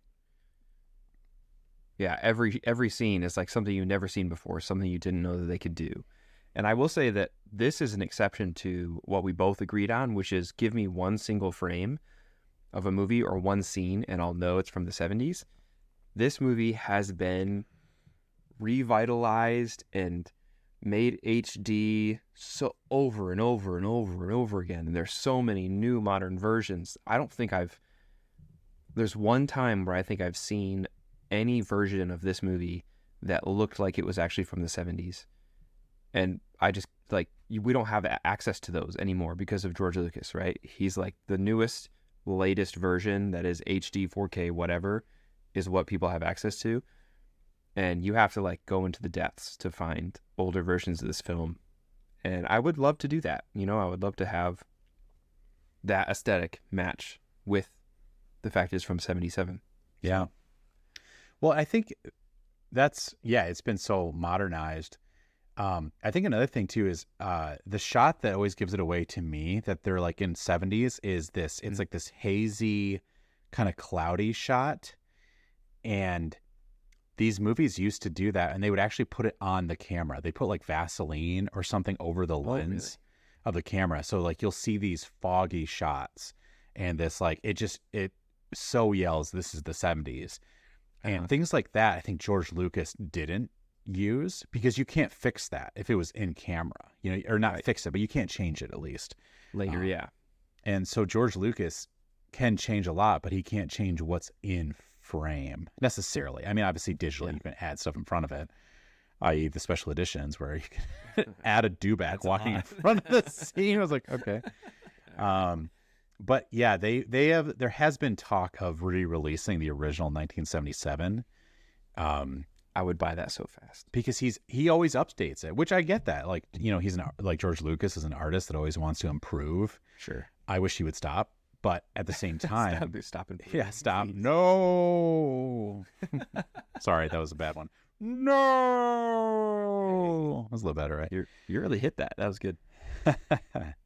Yeah, every scene is like something you've never seen before, something you didn't know that they could do. And I will say that this is an exception to what we both agreed on, which is give me one single frame of a movie or one scene and I'll know it's from the 70s. This movie has been revitalized and made HD so over and over and over and over again. And there's so many new modern versions. I don't think there's one time where I think I've seen any version of this movie that looked like it was actually from the 70s. And I just we don't have access to those anymore because of George Lucas, right? He's like the newest, latest version that is HD, 4K, whatever, is what people have access to. And you have to go into the depths to find older versions of this film. And I would love to do that. I would love to have that aesthetic match with the fact it's from 77. Yeah. Well, I think it's been so modernized. I think another thing too is the shot that always gives it away to me that they're like in 70s is this. It's like this hazy, kind of cloudy shot. And these movies used to do that, and they would actually put it on the camera. They put like Vaseline or something over the lens of the camera. So you'll see these foggy shots, and this it so yells, this is the 70s. And things like that, I think George Lucas didn't use because you can't fix that if it was in camera, or not fix it, but you can't change it at least later. Yeah. And so George Lucas can change a lot, but he can't change what's in frame necessarily. I mean, obviously digitally you can add stuff in front of it, i.e. the special editions where you can add a dewback walking in front of the scene. I was like, okay. But yeah, there has been talk of re-releasing the original 1977. I would buy that so fast because he always updates it, which I get that. He's George Lucas is an artist that always wants to improve. Sure. I wish he would stop, but at the same time, stop. Yeah, stop. No. Sorry, that was a bad one. No. That was a little better, right? You really hit that. That was good. That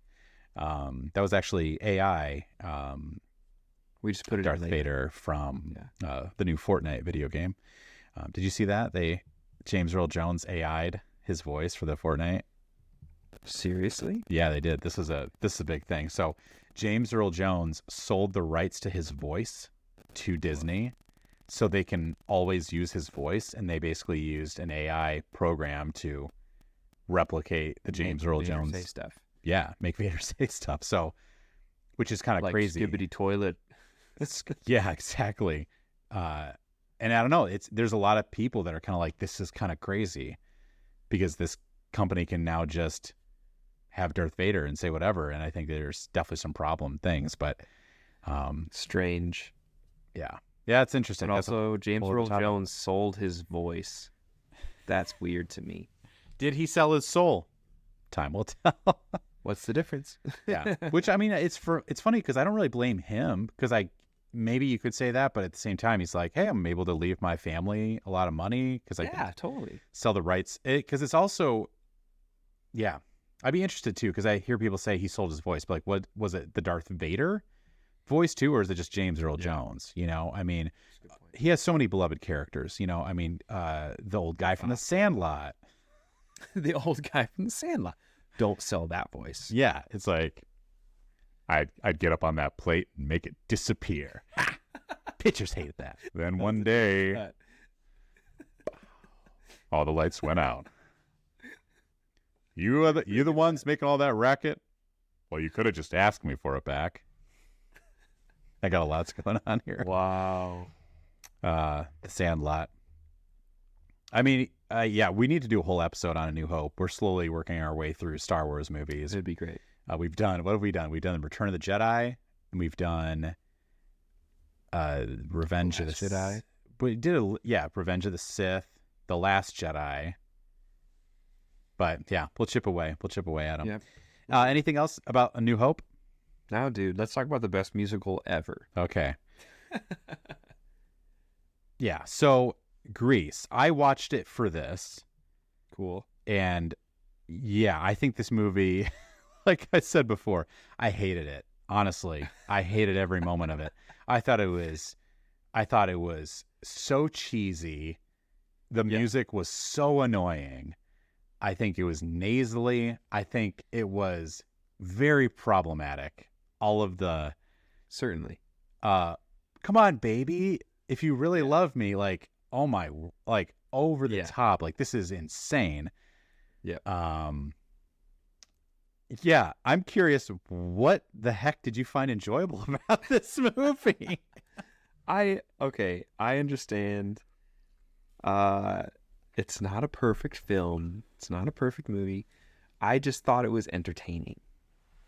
was actually AI. We just put it Darth Vader from the new Fortnite video game. Did you see that? James Earl Jones AI'd his voice for the Fortnite. Seriously? Yeah, they did. This is a big thing. So James Earl Jones sold the rights to his voice to Disney so they can always use his voice, and they basically used an AI program to replicate the James Earl Jones say stuff. Yeah, make Vader say stuff. So, which is kind of crazy. Skibbity toilet. Yeah, exactly. And I don't know. There's a lot of people that are kind of like, this is kind of crazy, because this company can now just have Darth Vader and say whatever. And I think there's definitely some problem things, but strange. Yeah, it's interesting. And also, James Earl Jones sold his voice. That's weird to me. Did he sell his soul? Time will tell. What's the difference? Yeah, which I mean, it's funny because I don't really blame him, because maybe you could say that, but at the same time, he's like, hey, I'm able to leave my family a lot of money because I can totally sell the rights. Because it's also, yeah, I'd be interested too, because I hear people say he sold his voice, but what was it, the Darth Vader voice too, or is it just James Earl Jones? I mean, he has so many beloved characters. I mean, the old guy from The Sandlot. The old guy from The Sandlot. Don't sell that voice. Yeah, it's like, I'd get up on that plate and make it disappear. Pitchers hate that. Then one day, all the lights went out. You're the ones making all that racket? Well, you could have just asked me for it back. I got a lot going on here. Wow. The Sandlot. I mean, yeah, we need to do a whole episode on A New Hope. We're slowly working our way through Star Wars movies. It'd be great. What have we done? We've done Return of the Jedi, and we've done Revenge of the Jedi. We did Revenge of the Sith, The Last Jedi. But yeah, we'll chip away. We'll chip away at them. Yeah. Anything else about A New Hope? Now, dude, let's talk about the best musical ever. Okay. Yeah. So Grease, I watched it for this. Cool. And yeah, I think this movie, like I said before, I hated it. Honestly, I hated every moment of it. I thought it was so cheesy. The music was so annoying. I think it was nasally. I think it was very problematic. All of the Certainly. come on, baby, if you really love me, like, oh my, like, over the top, like, this is insane. Yeah, I'm curious, what the heck did you find enjoyable about this movie? I understand. It's not a perfect film. It's not a perfect movie. I just thought it was entertaining.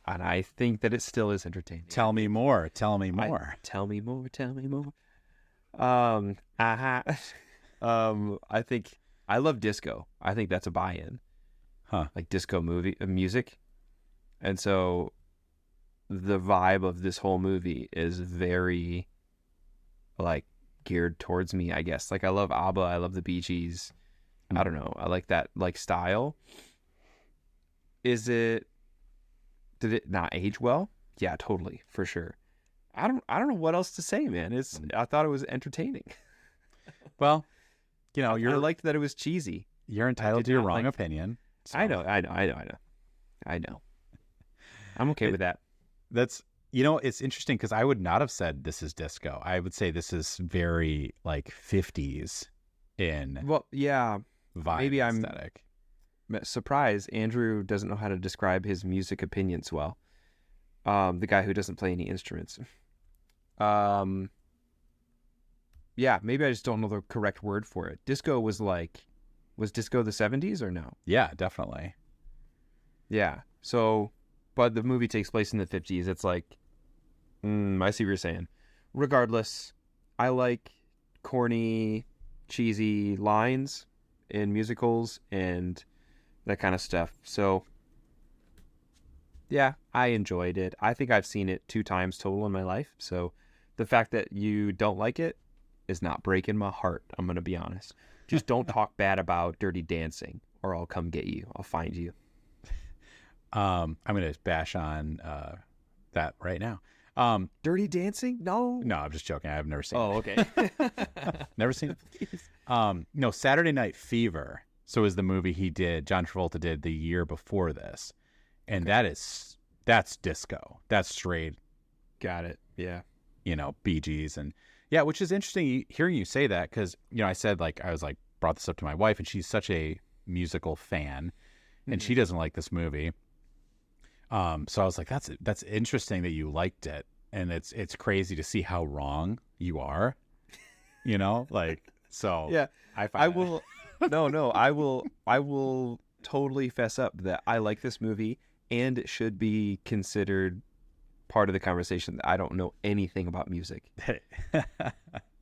And I think that it still is entertaining. Tell me more. Tell me more. I think I love disco. I think that's a buy-in. Like disco music. And so the vibe of this whole movie is very like geared towards me, I guess. Like I love ABBA, I love the Bee Gees. I don't know. I like that like style. Did it not age well? Yeah, totally, for sure. I don't know what else to say, man. I thought it was entertaining. Well, you know, I liked that it was cheesy. You're entitled to your wrong opinion. So. I know. I'm okay with that. That's, you know, it's interesting because I would not have said this is disco. I would say this is very like 50s in vibe maybe aesthetic. Surprise, Andrew doesn't know how to describe his music opinions well. The guy who doesn't play any instruments. Yeah, maybe I just don't know the correct word for it. Disco was disco the 70s or no? Yeah, definitely. Yeah. So, but the movie takes place in the 50s. It's like, I see what you're saying. Regardless, I like corny, cheesy lines in musicals and that kind of stuff. So, yeah, I enjoyed it. I think I've seen it 2 times total in my life. So, the fact that you don't like it is not breaking my heart. I'm going to be honest. Just don't talk bad about Dirty Dancing or I'll come get you. I'll find you. I'm going to bash on that right now. Dirty Dancing? No, I'm just joking. I've never seen it. Oh, okay. Never seen it. No, Saturday Night Fever. So is the movie John Travolta did the year before this. And that's disco. That's straight. Got it. Yeah. You know, Bee Gees. And yeah, which is interesting hearing you say that because, you know, I said brought this up to my wife and she's such a musical fan and she doesn't like this movie. So I was like, that's interesting that you liked it. And it's crazy to see how wrong you are, you know, like, so yeah, I will totally fess up that I like this movie and it should be considered part of the conversation that I don't know anything about music.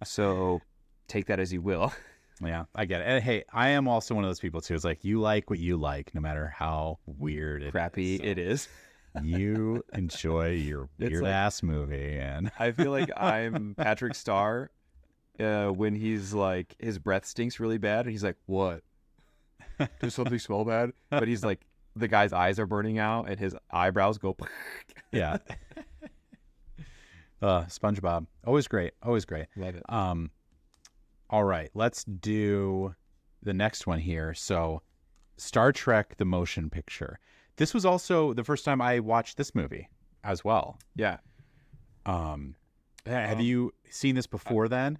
So take that as you will. Yeah, I get it. And hey, I am also one of those people too. It's like you like what you like, no matter how weird it is. You enjoy your weird ass movie, and I feel like I'm Patrick Starr when he's like his breath stinks really bad, and he's like, "What? Does something smell bad?" But he's like, the guy's eyes are burning out, and his eyebrows go. Yeah. SpongeBob, always great. Love it. All right, let's do the next one here. So, Star Trek: The Motion Picture. This was also the first time I watched this movie as well. Yeah. Have you seen this before then?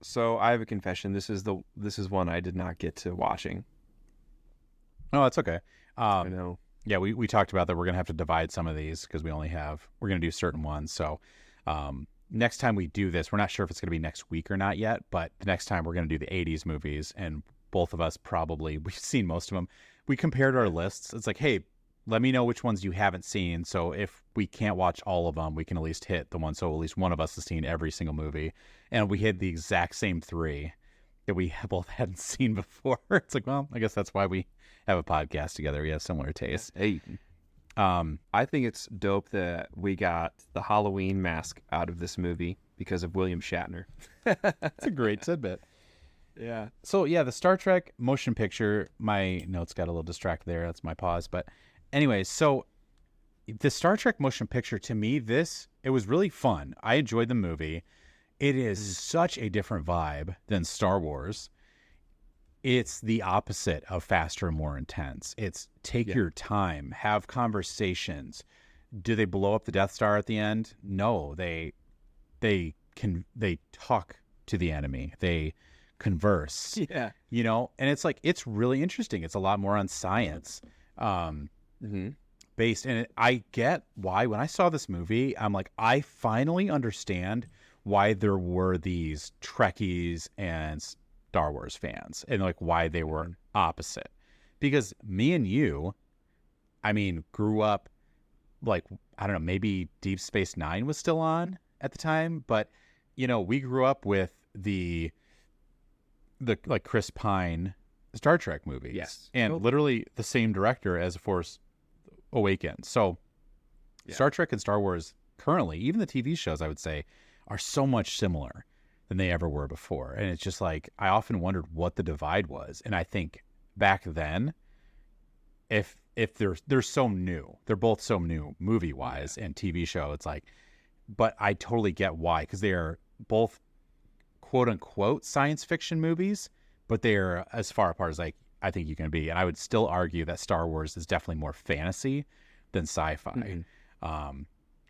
So I have a confession. This is one I did not get to watching. Oh, that's okay. I know. Yeah, we talked about that. We're gonna have to divide some of these because we're gonna do certain ones. So next time we do this, we're not sure if it's gonna be next week or not yet. But the next time we're gonna do the '80s movies, and both of us we've seen most of them. We compared our lists. It's like, hey, let me know which ones you haven't seen. So if we can't watch all of them, we can at least hit the one. So at least one of us has seen every single movie. And we hit the exact same 3 that we both hadn't seen before. It's like, well, I guess that's why we have a podcast together. We have similar tastes. Hey. I think it's dope that we got the Halloween mask out of this movie because of William Shatner. It's a great tidbit. Yeah. So yeah, the Star Trek motion picture, my notes got a little distracted there. That's my pause. But anyways, so the Star Trek motion picture, to me, it was really fun. I enjoyed the movie. It is such a different vibe than Star Wars. It's the opposite of faster and more intense. It's take your time, have conversations. Do they blow up the Death Star at the end? No, they talk to the enemy. They converse. Yeah. And it's like, it's really interesting. It's a lot more on science based. And I get why, when I saw this movie, I'm like, I finally understand why there were these Trekkies and Star Wars fans, and like why they were opposite. Because me and you, I mean, grew up like, I don't know, maybe Deep Space Nine was still on at the time, but we grew up with the like Chris Pine Star Trek movies. Yes. And literally the same director as Force Awakens. So Star Trek and Star Wars currently, even the TV shows, I would say, are so much similar than they ever were before. And it's just like, I often wondered what the divide was. And I think back then, if they're so new, they're both so new movie wise and TV show, it's like, but I totally get why, because they are both quote unquote science fiction movies, but they're as far apart as I think you can be. And I would still argue that Star Wars is definitely more fantasy than sci-fi.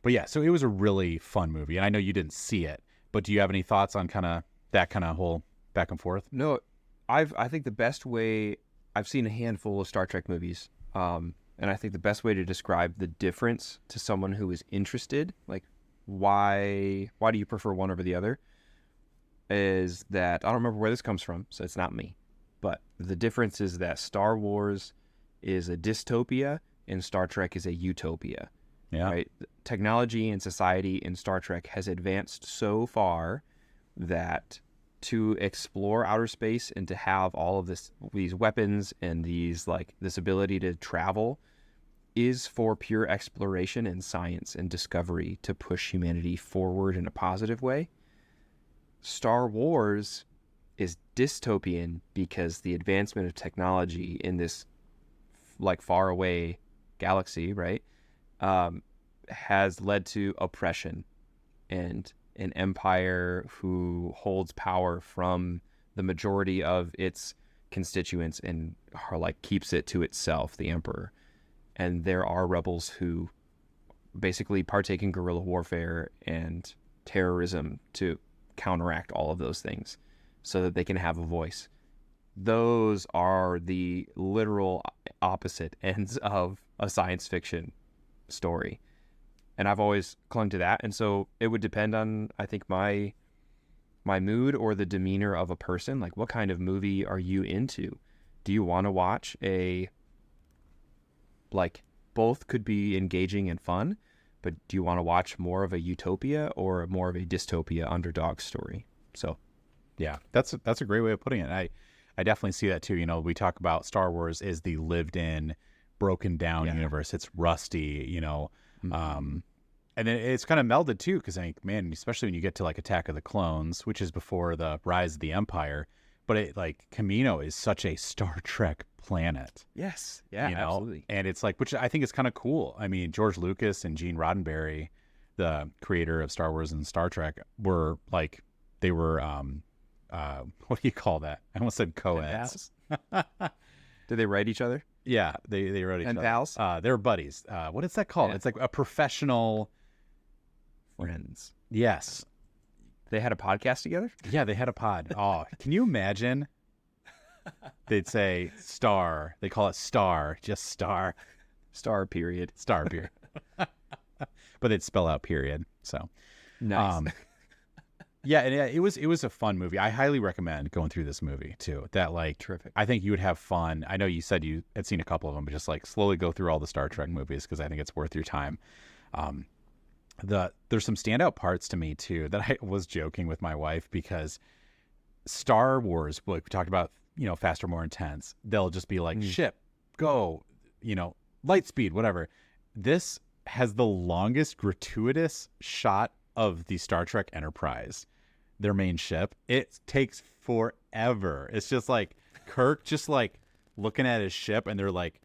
But yeah, so it was a really fun movie, and I know you didn't see it, but do you have any thoughts on kind of that kind of whole back and forth? No, I think the best way, I've seen a handful of Star Trek movies, and I think the best way to describe the difference to someone who is interested, like why do you prefer one over the other, is that, I don't remember where this comes from, so it's not me, but the difference is that Star Wars is a dystopia and Star Trek is a utopia. Yeah. Right? Technology and society in Star Trek has advanced so far that to explore outer space and to have all of these weapons and this ability to travel is for pure exploration and science and discovery to push humanity forward in a positive way. Star Wars is dystopian because the advancement of technology in this like far away galaxy, right, has led to oppression and an empire who holds power from the majority of its constituents and keeps it to itself, the emperor. And there are rebels who basically partake in guerrilla warfare and terrorism to counteract all of those things so that they can have a voice. Those are the literal opposite ends of a science fiction story. And I've always clung to that. And so it would depend on, I think, my mood or the demeanor of a person. Like, what kind of movie are you into? Do you want to watch both could be engaging and fun, but do you want to watch more of a utopia or more of a dystopia underdog story? So, yeah, that's a great way of putting it. I definitely see that too. We talk about Star Wars is the lived in, broken down universe. It's rusty, and then it's kind of melded too, because I think, man, especially when you get to like Attack of the Clones, which is before the rise of the Empire, but it like Camino is such a Star Trek planet. Yes, yeah, absolutely. And it's like, which I think is kind of cool. I mean, George Lucas and Gene Roddenberry, the creator of Star Wars and Star Trek, were like, they were what do you call that? I almost said co-eds. Did they write each other? Yeah, they wrote each other. And pals? They were buddies. What is that called? Yeah. It's like a professional... Friends. Yes. They had a podcast together? Yeah, they had a pod. Oh, can you imagine? They'd say star. They call it star. Just star. Star period. Star period. But they'd spell out period. So nice. Yeah, and it was a fun movie. I highly recommend going through this movie too. That like, terrific. I think you would have fun. I know you said you had seen a couple of them, but just like slowly go through all the Star Trek movies because I think it's worth your time. There's some standout parts to me too that I was joking with my wife, because Star Wars, like we talked about, faster, more intense. They'll just be like ship, go, light speed, whatever. this has the longest gratuitous shot of the Star Trek Enterprise, their main ship. It takes forever. It's just like Kirk just like looking at his ship, and they're like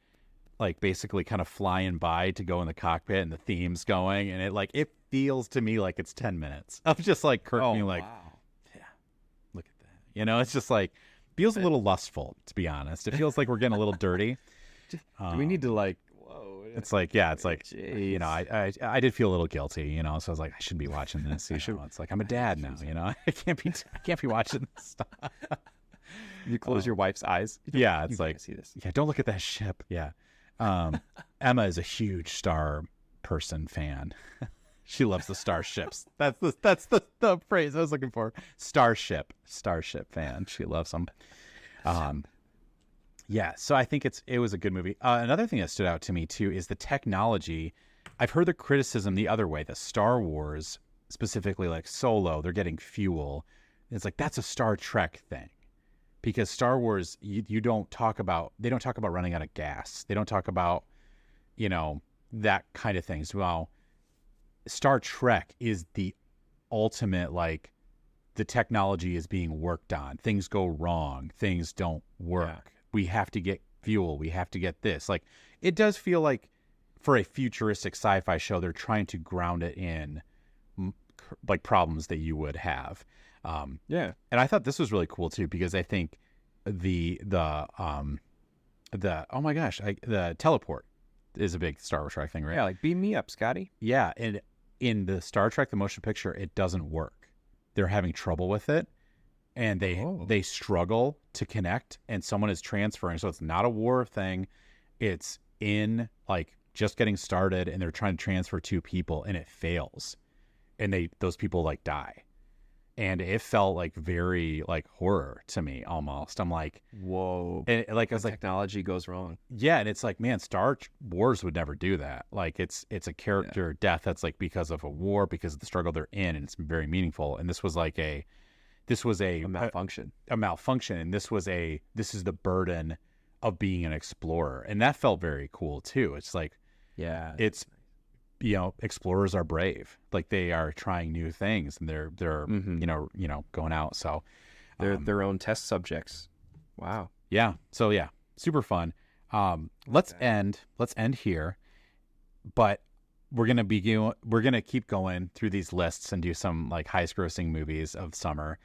basically kind of flying by to go in the cockpit, and the theme's going, and it feels to me like it's 10 minutes of just like Kirk being like, wow. yeah, look at that. You know, it's just like feels a little lustful, to be honest. It feels like we're getting a little dirty. Do we need to like? Whoa! It's like, yeah, it's like, Jeez. you know, I did feel a little guilty, you know, so I was like, I shouldn't be watching this. You know? It's like I'm a dad now, you know, I can't be watching this stuff. You close your wife's eyes. Yeah, it's You like, can't see this. yeah, don't look at that ship. Yeah, Emma is a huge Star person fan. She loves the starships. That's the phrase I was looking for. Starship fan. She loves them. Yeah, so I think it was a good movie. Another thing that stood out to me too is the technology. I've heard the criticism the other way, that Star Wars, specifically like Solo, they're getting fuel. It's like that's a Star Trek thing, because Star Wars, they don't talk about running out of gas. They don't talk about, you know, that kind of things. Well, Star Trek is the ultimate, like, the technology is being worked on. Things go wrong. Things don't work. Yeah. We have to get fuel. We have to get this. Like, it does feel like for a futuristic sci-fi show, they're trying to ground it in like problems that you would have. Yeah. And I thought this was really cool too, because I think the oh my gosh, the teleport is a big Star Trek thing, right? Yeah, like beam me up, Scotty. Yeah, and in the Star Trek the motion picture, it doesn't work. They're having trouble with it, and they struggle to connect, and someone is transferring. So it's not a war thing. It's in like just getting started, and they're trying to transfer two people, and it fails, and those people like die. And it felt like very like horror to me almost. I'm like, whoa. And like I was like, technology goes wrong. Yeah, and it's like, man, Star Wars would never do that. Like it's a character death that's like because of a war, because of the struggle they're in, and it's very meaningful. And this was a malfunction. A malfunction, and this is the burden of being an explorer. And that felt very cool too. It's like, yeah, it's, you know, explorers are brave. Like they are trying new things, and they're mm-hmm. you know going out. So they're their own test subjects. Wow. Yeah. So yeah, super fun. Let's end here, but we're gonna keep going through these lists and do some like highest grossing movies of summer.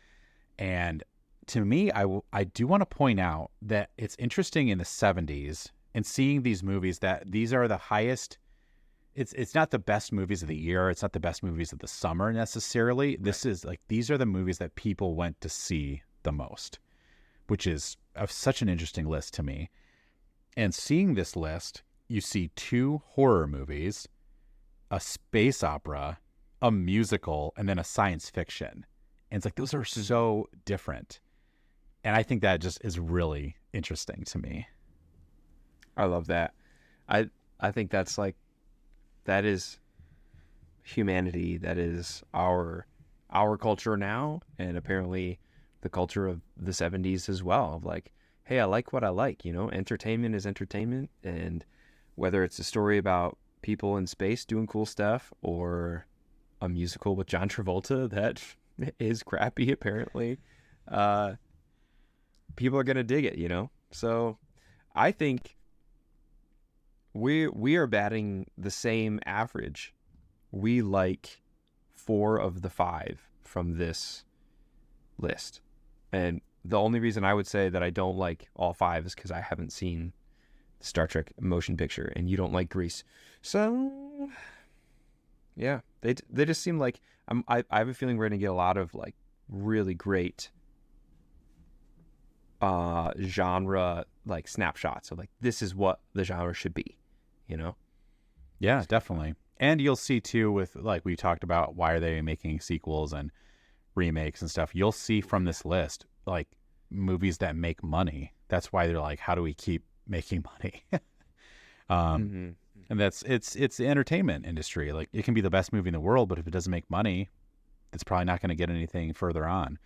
And to me, I do want to point out that it's interesting in the 70s and seeing these movies that these are the highest. It's not the best movies of the year. It's not the best movies of the summer necessarily. Right. This is like, these are the movies that people went to see the most, which is such an interesting list to me. And seeing this list, you see 2 horror movies, a space opera, a musical, and then a science fiction. And it's like, those are so different. And I think that just is really interesting to me. I love that. I think that's like, that is humanity. That is our culture now, and apparently the culture of the 70s as well, of like, hey, I like what I like, you know, entertainment is entertainment. And whether it's a story about people in space doing cool stuff, or a musical with John Travolta that is crappy, apparently, people are going to dig it, you know? So I think we are batting the same average. We like 4 of the 5 from this list. And the only reason I would say that I don't like all 5 is because I haven't seen the Star Trek motion picture, and you don't like Grease. So, yeah, they just seem like, I have a feeling we're going to get a lot of like really great genre like snapshots of like, this is what the genre should be, you know? Yeah, definitely. And you'll see too, with like we talked about, why are they making sequels and remakes and stuff, you'll see from this list like movies that make money. That's why they're like, how do we keep making money? And it's the entertainment industry. Like, it can be the best movie in the world, but if it doesn't make money, it's probably not going to get anything further on.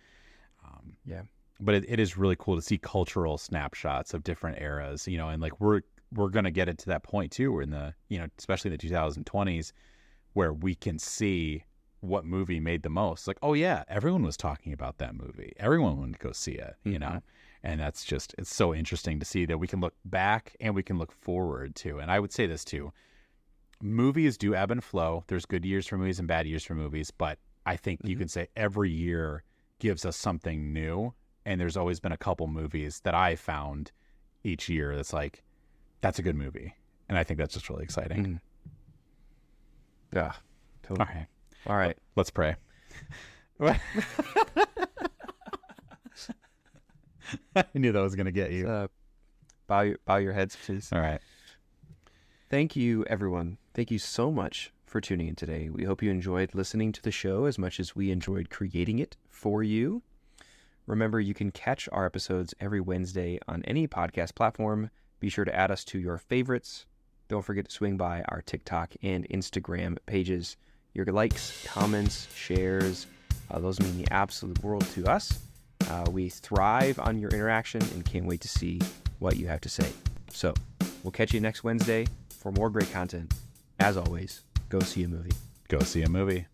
But it is really cool to see cultural snapshots of different eras, you know, and like we're we're going to get it to that point too. We're in the, especially in the 2020s, where we can see what movie made the most. Like, oh yeah, everyone was talking about that movie. Everyone wanted to go see it, and that's just, it's so interesting to see that we can look back and we can look forward too. And I would say this too, movies do ebb and flow. There's good years for movies and bad years for movies, but I think you can say every year gives us something new. And there's always been a couple movies that I found each year that's like, that's a good movie. And I think that's just really exciting. Yeah, totally. All right. Let's pray. I knew that was going to get you. Bow your heads, please. All right. Thank you, everyone. Thank you so much for tuning in today. We hope you enjoyed listening to the show as much as we enjoyed creating it for you. Remember, you can catch our episodes every Wednesday on any podcast platform. Be sure to add us to your favorites. Don't forget to swing by our TikTok and Instagram pages. Your likes, comments, shares, those mean the absolute world to us. We thrive on your interaction and can't wait to see what you have to say. So, we'll catch you next Wednesday for more great content. As always, go see a movie. Go see a movie.